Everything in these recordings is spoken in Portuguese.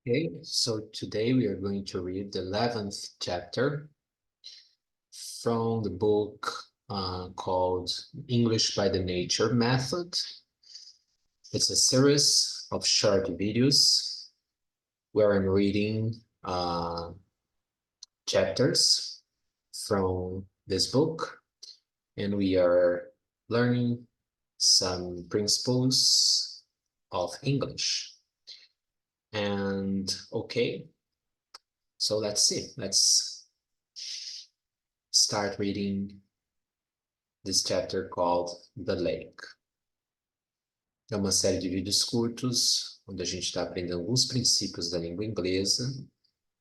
Okay, so today we are going to read the 11th chapter from the book called English by the Nature Method. It's a series of short videos where I'm reading chapters from this book, and we are learning some principles of English. And okay, so let's see. Let's start reading this chapter called The Lake. É uma série de vídeos curtos, onde a gente está aprendendo alguns princípios da língua inglesa.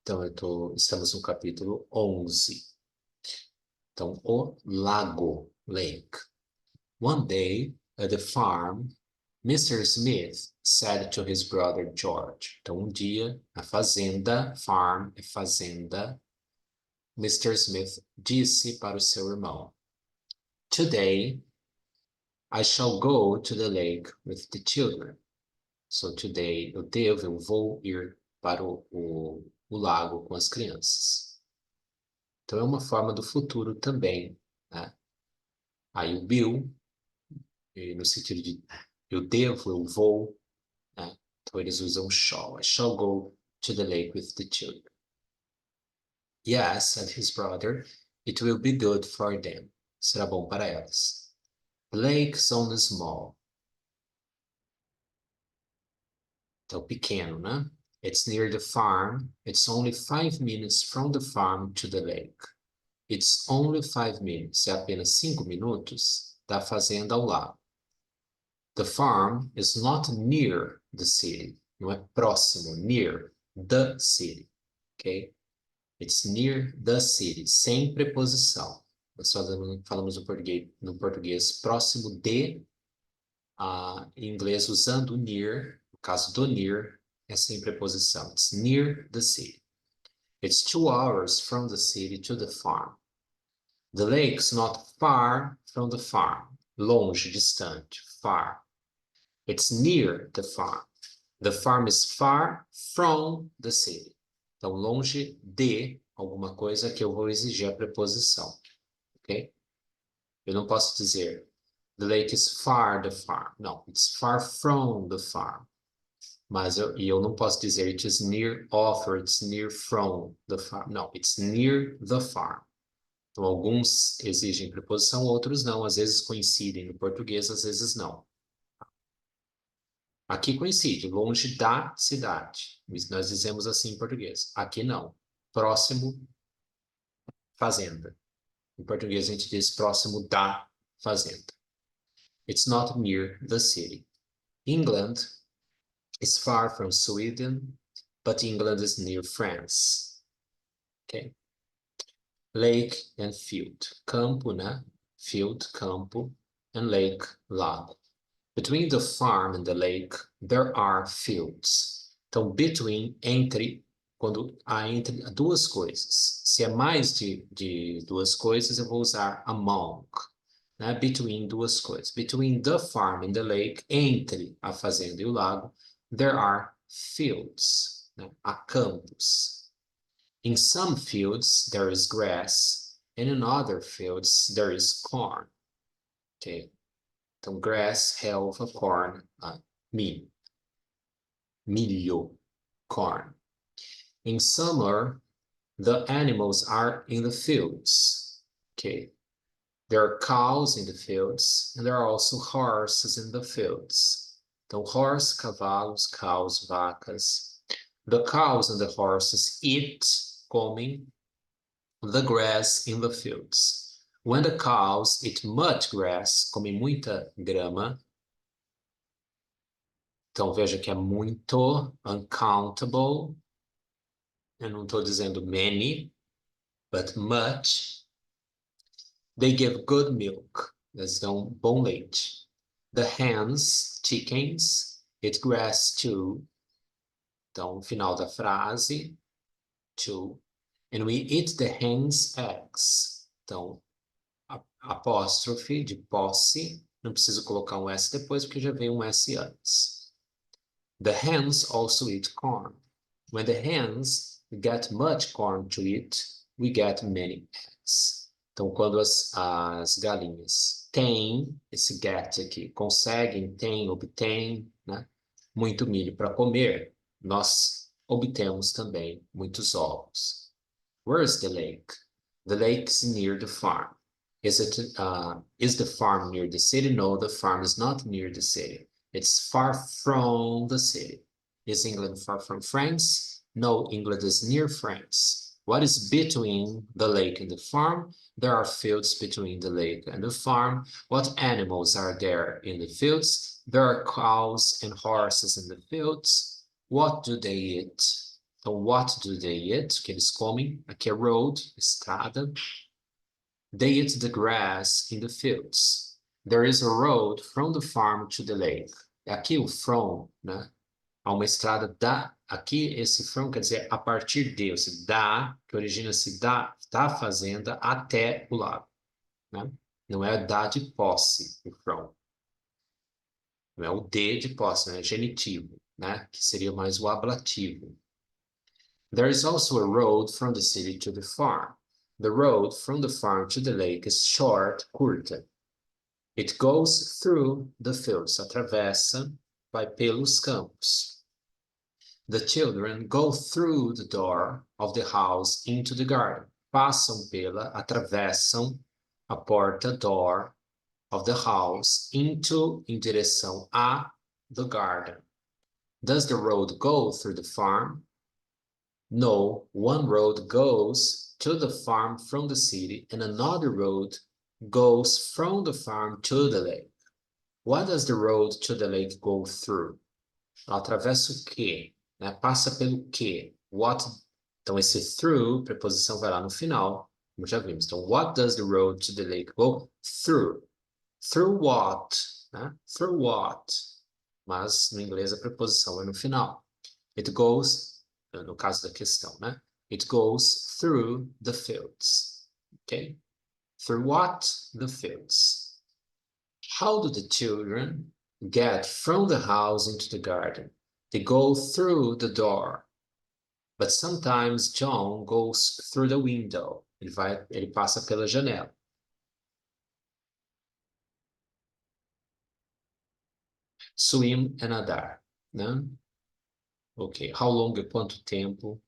Então, estamos no capítulo 11. Então, o lago, lake. One day, at the farm, Mr. Smith said to his brother George. Então, dia, na fazenda, farm é fazenda, Mr. Smith disse para o seu irmão, Today, I shall go to the lake with the children. So today, eu vou ir para o lago com as crianças. Então, é uma forma do futuro também, né? Aí o Bill, no sentido de eu vou, né? Então eles usam shall. I shall go to the lake with the children. Yes, said his brother, it will be good for them. Será bom para elas. The lake is only small. Então, pequeno, né? It's near the farm. It's only 5 minutes from the farm to the lake. It's only 5 minutes. É apenas 5 minutos da fazenda ao lago. The farm is not near the city. Não é próximo, near the city. Ok? It's near the city, sem preposição. Nós falamos no português próximo de, em inglês usando near, no caso do near, é sem preposição. It's near the city. It's 2 hours from the city to the farm. The lake's not far from the farm. Longe, distante, far. It's near the farm. The farm is far from the city. Então, longe de alguma coisa que eu vou exigir a preposição. Ok? Eu não posso dizer the lake is far the farm. Não, it's far from the farm. Mas eu não posso dizer it is near of or it's near from the farm. Não, it's near the farm. Então, alguns exigem preposição, outros não. Às vezes coincidem no português, às vezes não. Aqui coincide, longe da cidade. Nós dizemos assim em português. Aqui não. Próximo, fazenda. Em português a gente diz próximo da fazenda. It's not near the city. England is far from Sweden, but England is near France. Okay? Lake and field. Campo, né? Field, campo. And lake, lago. Between the farm and the lake, there are fields. Então, between, entre, quando há entre duas coisas. Se é mais de duas coisas, eu vou usar among. Né? Between duas coisas. Between the farm and the lake, entre a fazenda e o lago, there are fields. Né? Há campos. In some fields, there is grass, and in other fields, there is corn. Okay? Então, grass, relva, corn, milho. Milho, corn. In summer, the animals are in the fields. Okay. There are cows in the fields, and there are also horses in the fields. Então, horse, cavalos, cows, vacas. The cows and the horses eat, comem, the grass in the fields. When the cows eat much grass, comem muita grama. Então, veja que é muito, uncountable. Eu não estou dizendo many, but much. They give good milk. Eles dão bom leite. The hens, chickens, eat grass too. Então, final da frase, too. And we eat the hens' eggs. Então, apóstrofe de posse. Não preciso colocar um S depois, porque já veio um S antes. The hens also eat corn. When the hens get much corn to eat, we get many eggs. Então, quando as galinhas têm esse get aqui, conseguem, têm, obtêm, né, muito milho para comer, nós obtemos também muitos ovos. Where's the lake? The lake is near the farm. Is the farm near the city? No, the farm is not near the city. It's far from the city. Is England far from France? No, England is near France. What is between the lake and the farm? There are fields between the lake and the farm. What animals are there in the fields? There are cows and horses in the fields. What do they eat? So what do they eat? Que eles comem. Aqui é road, estrada. They eat the grass in the fields. There is a road from the farm to the lake. Aqui o from, né? Há uma estrada da... Aqui esse from quer dizer a partir de, ou seja, da, que origina-se da fazenda até o lago, né? Não é da de posse, o from. Não é o de posse, né? É genitivo, né? Que seria mais o ablativo. There is also a road from the city to the farm. The road from the farm to the lake is short, curta. It goes through the fields, atravessa, vai pelos campos. The children go through the door of the house into the garden. Passam pela, atravessam a porta, door of the house, into, em direção a, the garden. Does the road go through the farm? No, one road goes to the farm from the city and another road goes from the farm to the lake. What does the road to the lake go through? Atravessa o quê? Né? Passa pelo quê? What? Então, esse through, preposição vai lá no final, como já vimos. Então, what does the road to the lake go through? Through what? Né? Through what? Mas, no inglês, a preposição é no final. It goes, no caso da questão, né? It goes through the fields. Okay? Through what? The fields. How do the children get from the house into the garden? They go through the door. But sometimes John goes through the window. Ele passa pela janela. Swim é nadar, né? Ok. How long é quanto tempo?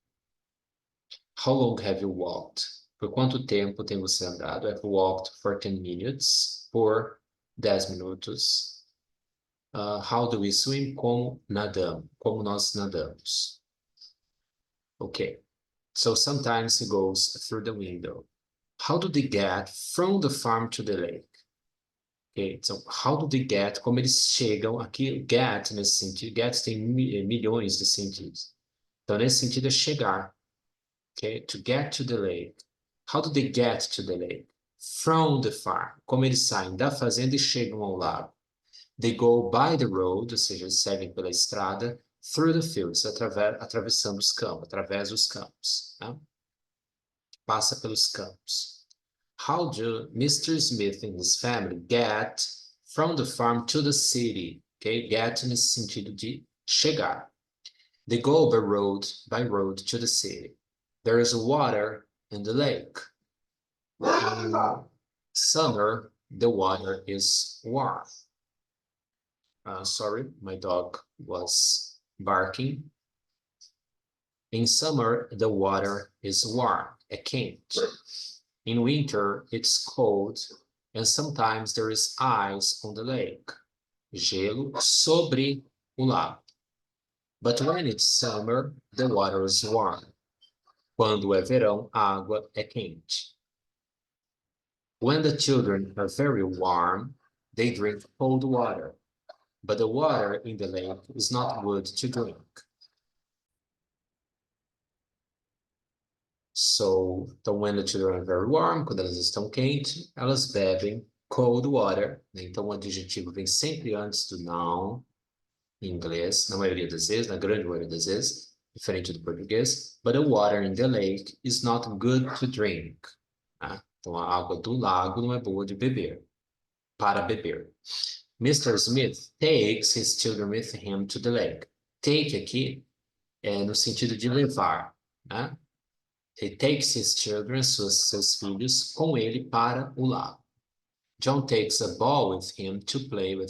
How long have you walked? Por quanto tempo tem você andado? I've walked for 10 minutes. Por 10 minutos. How do we swim? Como nadamos? Como nós nadamos? Okay. So sometimes he goes through the window. How do they get from the farm to the lake? Okay, so how do they get? Como eles chegam aqui? Get nesse sentido. Get tem milhões de sentidos. Então nesse sentido é chegar. Okay, to get to the lake. How do they get to the lake? From the farm. Como eles saem da fazenda e chegam ao lago. They go by the road, ou seja, eles seguem pela estrada, through the fields, atravessando os campos, através dos campos. Né? Passa pelos campos. How do Mr. Smith and his family get from the farm to the city? Okay, get nesse sentido de chegar. They go by road to the city. There is water in the lake. In summer, the water is warm. Sorry, my dog was barking. In summer, the water is warm, é quente. In winter, it's cold, and sometimes there is ice on the lake. Gelo sobre o lago. But when it's summer, the water is warm. Quando é verão, a água é quente. When the children are very warm, they drink cold water. But the water in the lake is not good to drink. So, então, when the children are very warm, quando elas estão quentes, elas bebem cold water. Né? Então, o adjetivo vem sempre antes do noun, em inglês, na maioria das vezes, na grande maioria das vezes, diferente do português. But the water in the lake is not good to drink. Né? Então, a água do lago não é boa de beber, para beber. Mr. Smith takes his children with him to the lake. Take aqui no sentido de levar, né? He takes his children, seus filhos, com ele para o lago. John takes a ball with him to play to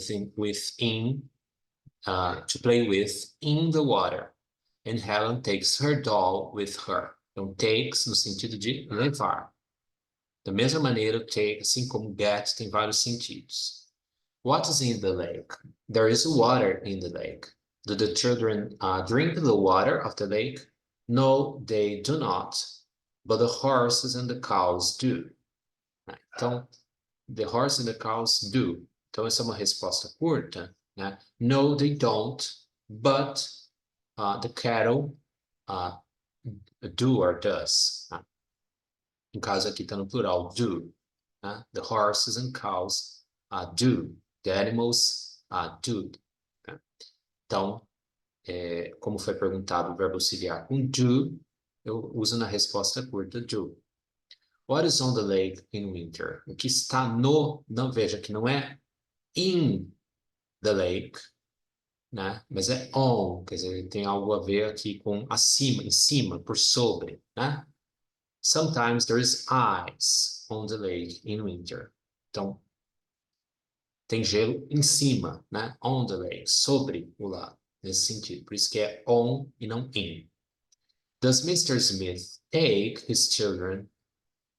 play with in the water. And Helen takes her doll with her. Então, takes no sentido de levar. Da mesma maneira, take, assim como get, tem vários sentidos. What is in the lake? There is water in the lake. Do the children drink the water of the lake? No, they do not. But the horses and the cows do. Então, the horse and the cows do. Então, essa é uma resposta curta, né? No, they don't. But the cattle do or does. Né? No caso aqui está no plural, do. Né? The horses and cows do. The animals do. Né? Então, como foi perguntado o verbo auxiliar com do, eu uso na resposta curta do. What is on the lake in winter? O que está no... Não, veja que não é in the lake, né? Mas é on, quer dizer, tem algo a ver aqui com acima, em cima, por sobre, né? Sometimes there is ice on the lake in winter. Então, tem gelo em cima, né? On the lake, sobre o lago, nesse sentido. Por isso que é on e não in. Does Mr. Smith take his children,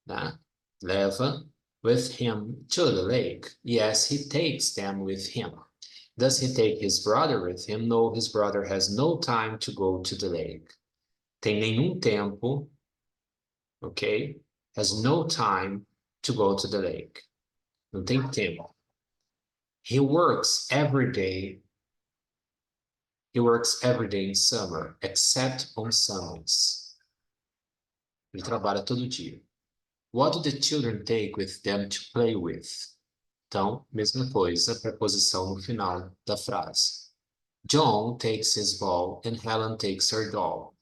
né? Leva with him to the lake? Yes, he takes them with him. Does he take his brother with him? No, his brother has no time to go to the lake. Tem nenhum tempo, ok? Has no time to go to the lake. Não tem tempo. He works every day. He works every day in summer, except on Sundays. Ele trabalha todo dia. What do the children take with them to play with? Então, mesma coisa, preposição no final da frase. John takes his ball and Helen takes her doll.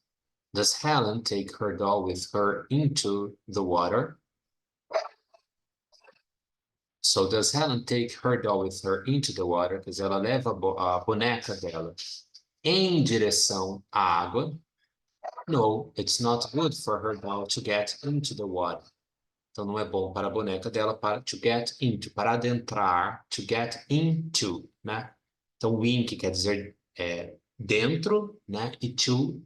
Does Helen take her doll with her into the water? So does Helen take her doll with her into the water? Quer dizer, ela leva a boneca dela em direção à água. No, it's not good for her doll to get into the water. Então não é bom para a boneca dela para to get into, para adentrar, to get into, né? Então in, que quer dizer dentro, né? E to,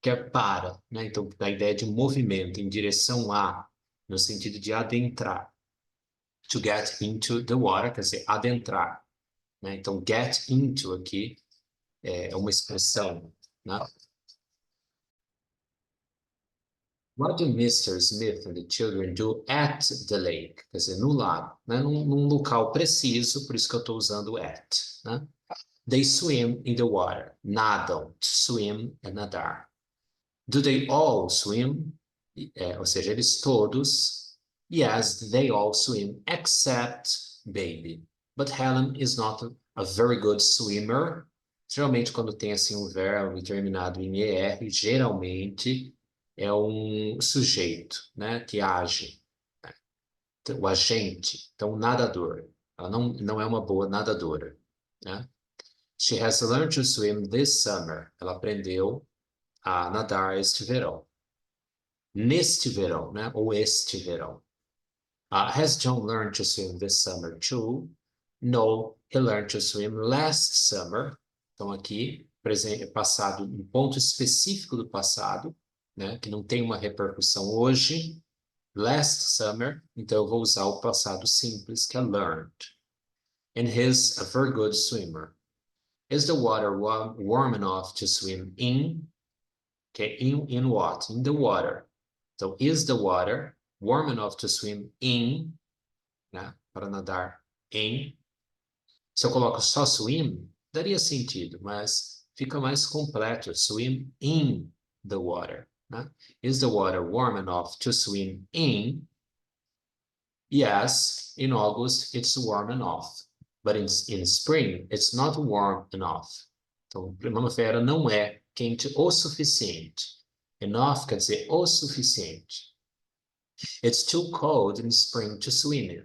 que é para, né? Então a ideia de movimento em direção a, no sentido de adentrar. To get into the water, quer dizer, adentrar, né? Então get into aqui é uma expressão, né? What do Mr. Smith and the children do at the lake? Quer dizer, no lago, né? Num local preciso, por isso que eu estou usando at, né? They swim in the water. Nadam. To swim é nadar. Do they all swim? Ou seja, eles todos. Yes, they all swim, except Baby. But Helen is not a very good swimmer. Geralmente, quando tem assim um verbo terminado em ER, geralmente é um sujeito, né, que age, né? O agente, então o nadador. Ela não é uma boa nadadora, né? She has learned to swim this summer. Ela aprendeu a nadar este verão. Neste verão, né? Ou este verão. Has John learned to swim this summer too? No, he learned to swim last summer. Então aqui, passado, um ponto específico do passado, né? Que não tem uma repercussão hoje. Last summer, então eu vou usar o passado simples, que é learned. And he's a very good swimmer. Is the water warm enough to swim in? Okay, in what? In the water. So is the water warm enough to swim in? Né? Para nadar em. Se eu coloco só swim, daria sentido, mas fica mais completo. Swim in the water. Né? Is the water warm enough to swim in? Yes, in August it's warm enough. But in spring it's not warm enough. Então, primavera não é quente o suficiente. Enough quer dizer o suficiente. It's too cold in spring to swim in.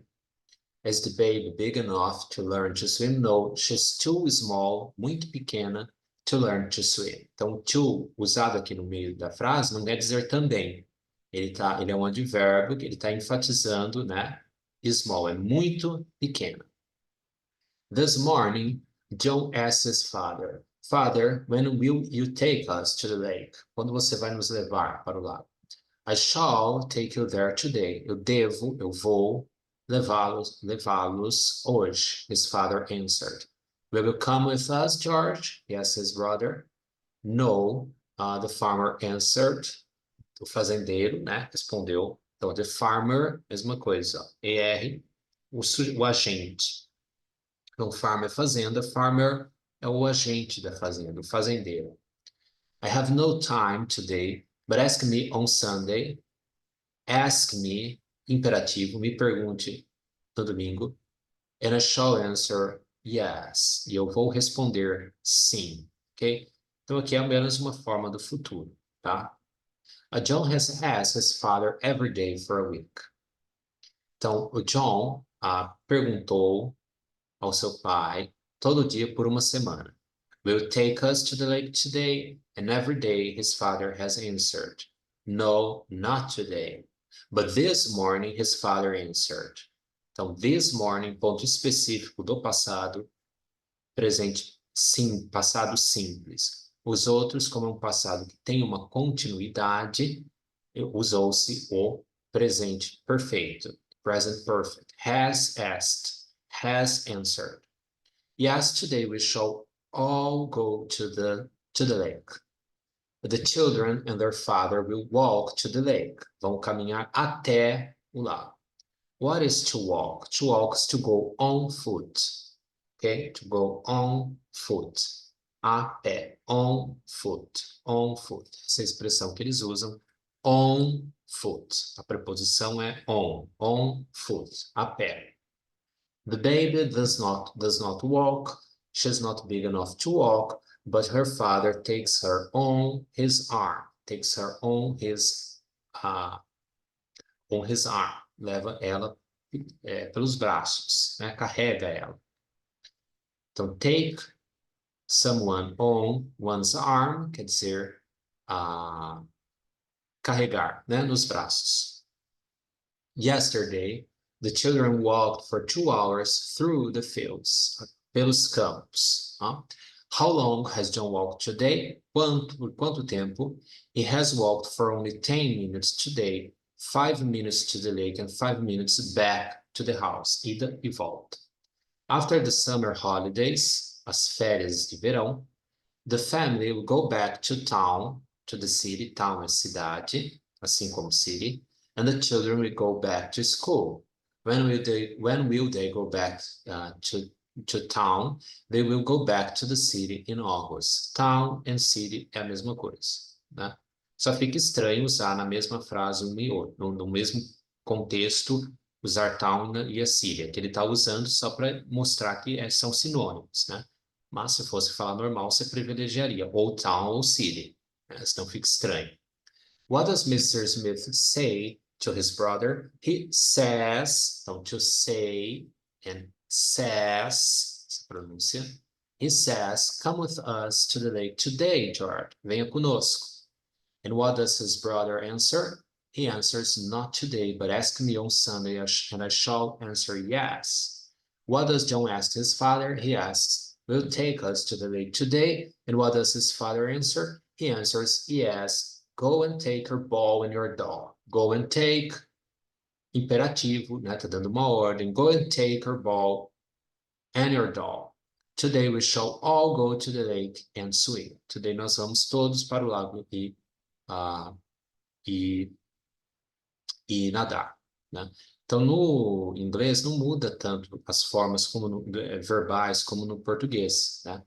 Is the baby big enough to learn to swim? No, she's too small, muito pequena, to learn to swim. Então, to, usado aqui no meio da frase, não quer dizer também. Ele é um advérbio que ele está enfatizando, né? Small, é muito pequeno. This morning, John asked his father, Father, when will you take us to the lake? Quando você vai nos levar para o lago? I shall take you there today. Eu vou levá-los hoje, his father answered. Will you come with us, George? He asked his brother. No, the farmer answered. O fazendeiro, né, respondeu. Então, the farmer, mesma coisa. ER, o agente. Então, farm é fazenda, farmer é o agente da fazenda, o fazendeiro. I have no time today, but ask me on Sunday. Ask me, imperativo, me pergunte no domingo. And I shall answer yes. E eu vou responder sim, ok? Então aqui é apenas uma forma do futuro, tá? John has asked his father every day for a week. Então, o John perguntou ao seu pai todo dia por uma semana. Will you take us to the lake today? And every day his father has answered, no, not today. But this morning his father answered. Então, this morning, ponto específico do passado, presente, sim, passado simples. Os outros, como é um passado que tem uma continuidade, usou-se o presente perfeito, present perfect. Has asked, has answered. Yes, today we shall all go to the lake. The children and their father will walk to the lake. Vão caminhar até o lago. What is to walk? To walk is to go on foot. Okay? To go on foot. A pé. On foot. On foot. Essa é a expressão que eles usam. On foot. A preposição é on. On foot. A pé. The baby does not walk. She's not big enough to walk, but her father takes her on his arm. Takes her on his arm. Leva ela pelos braços, né? Carrega ela. Então, take someone on one's arm quer dizer carregar, né? Nos braços. Yesterday, the children walked for 2 hours through the fields, pelos campos. How long has John walked today? Por quanto tempo? He has walked for only 10 minutes today. 5 minutes to the lake and 5 minutes back to the house. Ida e volta. After the summer holidays, as férias de verão, the family will go back to town, to the city. Town é cidade, assim como city. And the children will go back to school. When will they go back to town? They will go back to the city in August. Town and city é a mesma coisa, né? Só fica estranho usar na mesma frase um e outro, no mesmo contexto, usar town e a city, que ele está usando só para mostrar que são sinônimos, né? Mas se fosse falar normal, você privilegiaria ou town ou city, né? Senão fica estranho. What does Mr. Smith say to his brother? He says, então to say and says, essa pronúncia. He says, come with us to the lake today, George. Venha conosco. And what does his brother answer? He answers, not today, but ask me on Sunday, and I shall answer yes. What does John ask his father? He asks, will you take us to the lake today? And what does his father answer? He answers, yes. Go and take your ball and your doll. Go and take, imperativo, né? Tá dando uma ordem. Go and take your ball and your doll. Today we shall all go to the lake and swim. Today nós vamos todos para o lago e nadar, né? Então, no inglês não muda tanto as formas como verbais como no português, né?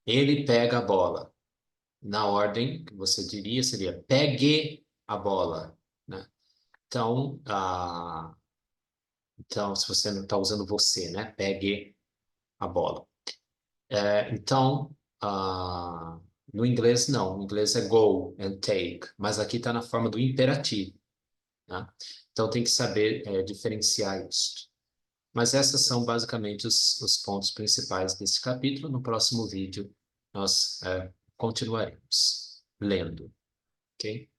Ele pega a bola. Na ordem que você diria seria pegue a bola, né? Então, se você não está usando você, né? Pegue a bola. Então, no inglês não. No inglês é go and take, mas aqui está na forma do imperativo, né? Então tem que saber diferenciar isso. Mas essas são basicamente os pontos principais desse capítulo. No próximo vídeo nós continuaremos lendo, ok?